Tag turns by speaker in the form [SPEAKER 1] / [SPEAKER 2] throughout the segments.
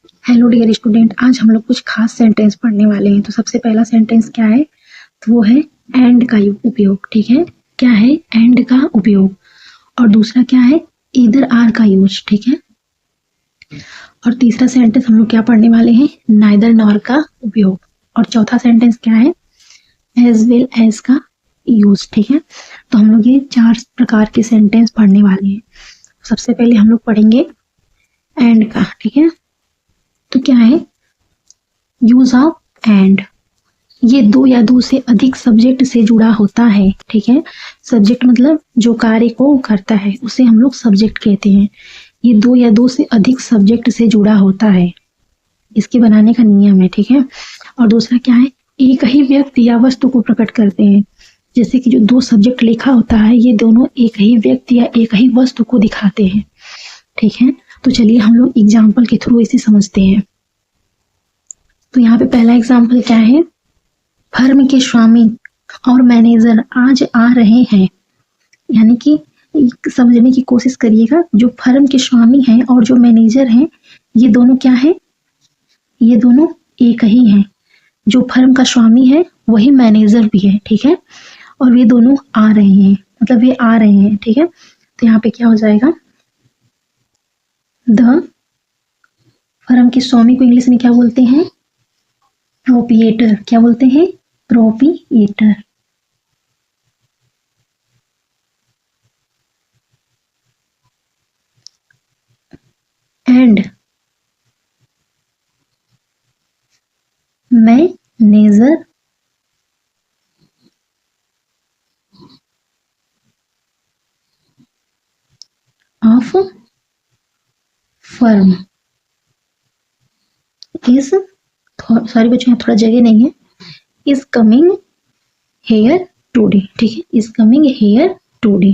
[SPEAKER 1] Hello dear student, आज हम लोग कुछ खास सेंटेंस पढ़ने वाले हैं। तो सबसे पहला सेंटेंस क्या है? तो वो है एंड का उपयोग। ठीक है, क्या है? एंड का उपयोग। और दूसरा क्या है? ईदर आर का यूज। ठीक है, और तीसरा सेंटेंस हम लोग क्या पढ़ने वाले हैं? नाइदर नॉर का उपयोग। और चौथा सेंटेंस क्या है? एज वेल एज का यूज। ठीक है, तो हम लोग ये 4 प्रकार के सेंटेंस पढ़ने वाले हैं। सबसे पहले हम लोग पढ़ेंगे एंड का। ठीक है, तो क्या है? Use of and. ये दो या दो से अधिक सब्जेक्ट से जुड़ा होता है। ठीक है, सब्जेक्ट मतलब जो कार्य को करता है उसे हम लोग सब्जेक्ट कहते हैं। ये दो या दो से अधिक सब्जेक्ट से जुड़ा होता है, इसके बनाने का नियम है। ठीक है, और दूसरा क्या है? एक ही व्यक्ति या वस्तु को प्रकट करते हैं। जैसे कि जो दो सब्जेक्ट लिखा होता है, ये दोनों एक ही व्यक्ति या एक ही वस्तु को दिखाते हैं। ठीक है, तो चलिए हम लोग एग्जाम्पल के थ्रू इसे समझते हैं। तो यहाँ पे पहला एग्जाम्पल क्या है? फर्म के स्वामी और मैनेजर आज आ रहे हैं। यानी कि समझने की कोशिश करिएगा, जो फर्म के स्वामी हैं और जो मैनेजर हैं, ये दोनों क्या है? ये दोनों एक ही हैं। जो फर्म का स्वामी है वही मैनेजर भी है। ठीक है, और वे दोनों आ रहे हैं, मतलब वे आ रहे हैं। ठीक है, तो यहाँ पे क्या हो जाएगा? द फर्म के स्वामी को इंग्लिश में क्या बोलते हैं? प्रोपिएटर। क्या बोलते हैं? Proprietor. And manager of firm is, sorry बच्चों यहाँ थोड़ा जगह नहीं है, इज कमिंग हेयर टूडे। ठीक है, इज कमिंग हेयर टूडे।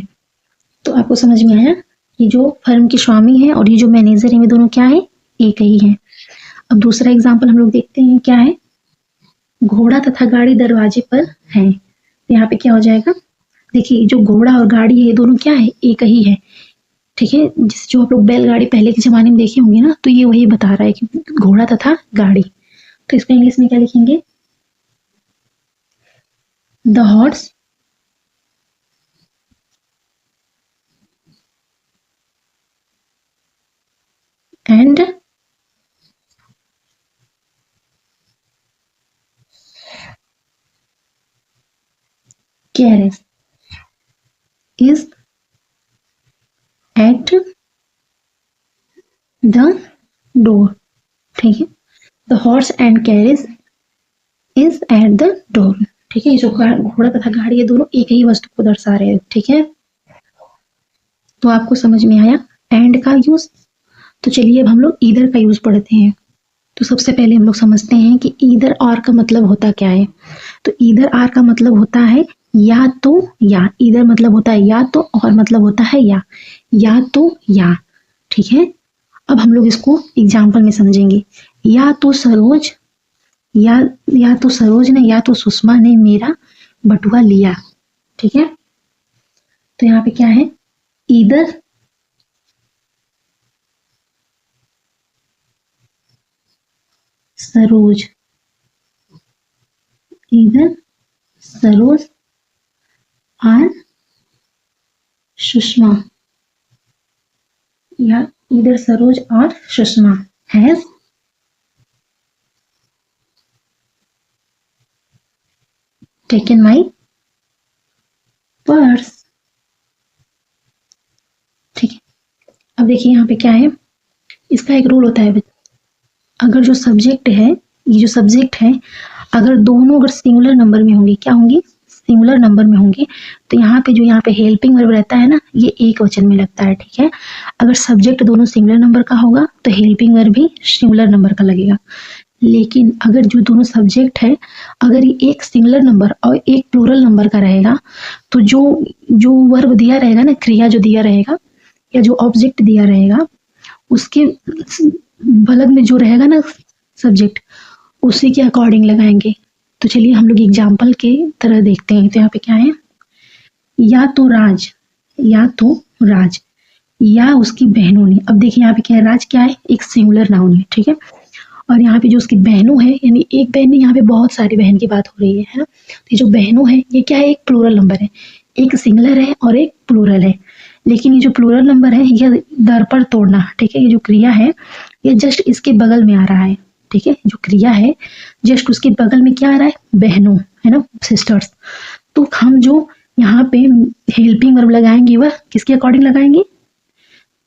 [SPEAKER 1] तो आपको समझ में आया कि जो फर्म के स्वामी है और ये जो मैनेजर है, वे दोनों क्या है? एक ही है। अब दूसरा एग्जाम्पल हम लोग देखते हैं, क्या है? घोड़ा तथा गाड़ी दरवाजे पर है। तो यहाँ पे क्या हो जाएगा? देखिए, जो घोड़ा और गाड़ी है ये दोनों क्या है? एक ही है। ठीक है, जिस जो आप लोग बैलगाड़ी पहले के जमाने में देखे होंगे ना, तो ये वही बता रहा है कि घोड़ा तथा गाड़ी। तो इसको इंग्लिश में क्या लिखेंगे? The horse and carriage is at the door। ठीक है, the horse and carriage is at the door. ठीक है, जो घोड़ा तथा गाड़ी है दोनों एक ही वस्तु को दर्शा रहे हैं। ठीक है, तो आपको समझ में आया एंड का यूज। तो चलिए अब हम लोग ईदर का यूज पढ़ते हैं। तो सबसे पहले हम लोग समझते हैं कि ईदर और का मतलब होता क्या है। तो ईदर आर का मतलब होता है या तो या। ईदर मतलब होता है या तो, और मतलब होता है या तो या। ठीक है, अब हम लोग इसको एग्जाम्पल में समझेंगे। या तो सरोज या तो सरोज ने या तो सुषमा ने मेरा बटुआ लिया। ठीक है, तो यहाँ पे क्या है? ईदर सरोज, ईदर सरोज और सुषमा, या ईदर सरोज और Sushma has taken my purse. ठीक है, अब देखिए यहाँ पे क्या है? इसका एक रूल होता है, अगर जो सब्जेक्ट है, ये जो सब्जेक्ट है, अगर दोनों अगर सिंगुलर नंबर में होंगे, क्या होंगे? सिंगुलर नंबर में होंगे, तो यहाँ पे जो यहाँ पे हेल्पिंग वर्ब रहता है ना, ये एक वचन में लगता है। ठीक है, अगर सब्जेक्ट दोनों सिंगुलर नंबर का होगा तो हेल्पिंग वर्ब भी सिंगुलर नंबर का लगेगा। लेकिन अगर जो दोनों सब्जेक्ट है, अगर ये एक सिंगुलर नंबर और एक प्लूरल नंबर का रहेगा, तो जो जो वर्ब दिया रहेगा ना, क्रिया जो दिया रहेगा या जो ऑब्जेक्ट दिया रहेगा, उसके बगल में जो रहेगा ना सब्जेक्ट, उसी के अकॉर्डिंग लगाएंगे। तो चलिए हम लोग एग्जाम्पल के तरह देखते हैं। तो यहाँ पे क्या है? या तो राज, या तो राज, या उसकी बहनों ने। अब देखिए यहाँ पे क्या है, राज क्या है, एक सिंगुलर नाउन है, ठीक है। और यहाँ पे जो उसकी बहनों है, यानी एक बहन नहीं, यहाँ पे बहुत सारी बहन की बात हो रही है ना। तो ये जो बहनों है ये क्या है, एक प्लूरल नंबर है, एक सिंगुलर है और एक प्लूरल है। लेकिन ये जो प्लूरल नंबर है यह दर पर तोड़ना, ठीक है, ये जो क्रिया है ये जस्ट इसके बगल में आ रहा है, ठीक है। जो क्रिया है जस्ट उसके बगल में क्या आ रहा है, बहनों, है ना, सिस्टर्स। तो हम जो यहाँ पे हेल्पिंग वर्ब लगाएंगे वह किसके अकॉर्डिंग लगाएंगे,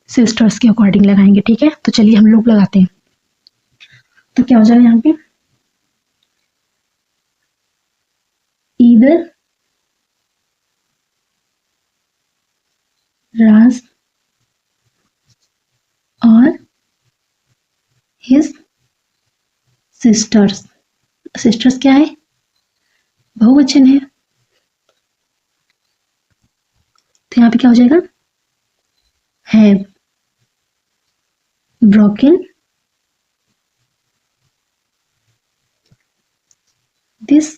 [SPEAKER 1] सिस्टर्स के अकॉर्डिंग लगाएंगे, ठीक है। तो चलिए हम लोग लगाते हैं। तो क्या हो जाएगा यहाँ पे, ईदर राज और हिज सिस्टर्स। सिस्टर्स क्या है, बहुवचन है। तो यहाँ पे क्या हो जाएगा, हैव ब्रोकन दिस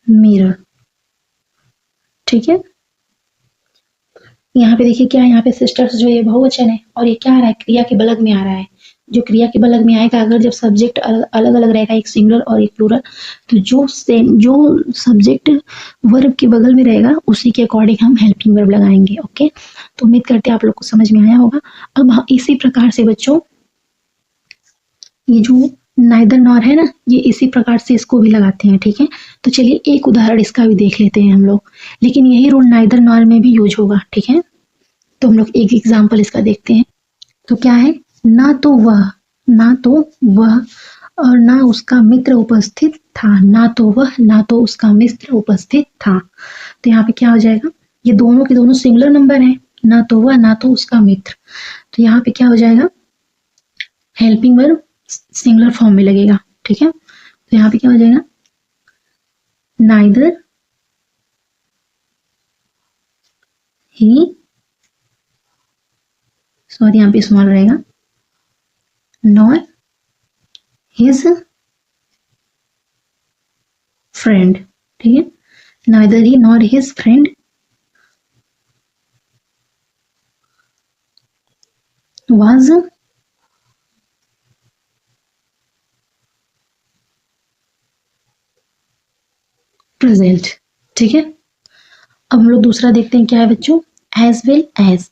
[SPEAKER 1] मिरर, ठीक है। यहाँ पे देखिए क्या है, यहाँ पे सिस्टर्स जो है बहुवचन है और ये क्या आ रहा है, क्रिया के बलग में आ रहा है। जो क्रिया के बलग में आएगा, अगर जब सब्जेक्ट अलग अलग रहेगा, एक सिंगुलर और एक प्लूरल, तो जो सब्जेक्ट वर्ब के बगल में रहेगा उसी के अकॉर्डिंग हम हेल्पिंग वर्ब लगाएंगे। ओके, तो उम्मीद करते हैं आप लोग को समझ में आया होगा। अब इसी प्रकार से बच्चों ये जो नाइदर नॉर है ना, ये इसी प्रकार से इसको भी लगाते हैं, ठीक है। तो चलिए एक उदाहरण इसका भी देख लेते हैं हम लोग, लेकिन यही रूल नाइदर नॉर में भी यूज होगा, ठीक है। तो हम लोग एक एग्जाम्पल इसका देखते हैं। तो क्या है, ना तो वह और ना उसका मित्र उपस्थित था, ना तो वह ना तो उसका मित्र उपस्थित था। तो यहाँ पे क्या हो जाएगा, ये दोनों के दोनों सिंगुलर नंबर है, ना तो वह ना तो उसका मित्र। तो यहाँ पे क्या हो जाएगा, हेल्पिंग वर्ब सिंगुलर फॉर्म में लगेगा, ठीक है। तो यहाँ पे क्या हो जाएगा, नाइदर ही, सॉरी यहाँ पे स्मॉल रहेगा, नॉर हिज फ्रेंड, ठीक है। Neither he nor his friend was present, ठीक है। अब हम लोग दूसरा देखते हैं, क्या है बच्चों, एज वेल एज।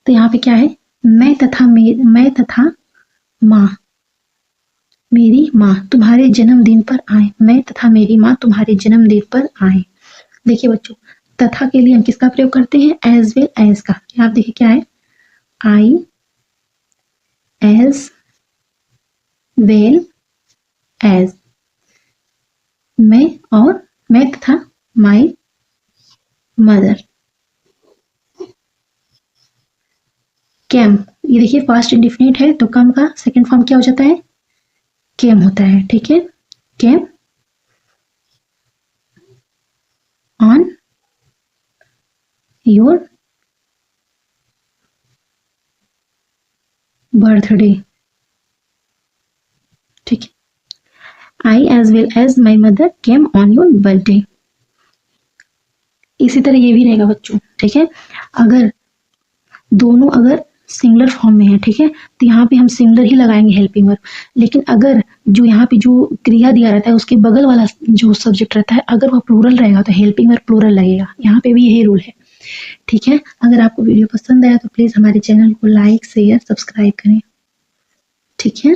[SPEAKER 1] तो यहाँ पे क्या है, मैं तथा माँ, मेरी माँ तुम्हारे जन्मदिन पर आए, मैं तथा मेरी माँ तुम्हारे जन्मदिन पर आए। देखिए बच्चों, तथा के लिए हम किसका प्रयोग करते हैं, एज वेल एज का। आप देखिए क्या है, आई एज वेल एज, मैं तथा माई मदर। कैम, ये देखिए पास्ट इंडिफिनिट है, तो कम का सेकंड फॉर्म क्या हो जाता है, केम होता है, ठीक है। केम ऑन योर बर्थडे, ठीक है। I as well as my mother came on your birthday. इसी तरह ये भी रहेगा बच्चों, ठीक है। अगर दोनों अगर सिंगुलर फॉर्म में है, ठीक है, तो यहाँ पे हम सिंगुलर ही लगाएंगे हेल्पिंग वर्ब। लेकिन अगर जो यहाँ पे जो क्रिया दिया रहता है उसके बगल वाला जो सब्जेक्ट रहता है, अगर वह प्लूरल रहेगा तो हेल्पिंग वर्ब प्लूरल लगेगा। यहाँ पे भी यही रूल है, ठीक है। अगर आपको वीडियो पसंद आया तो प्लीज हमारे चैनल को लाइक शेयर सब्सक्राइब करें, ठीक है।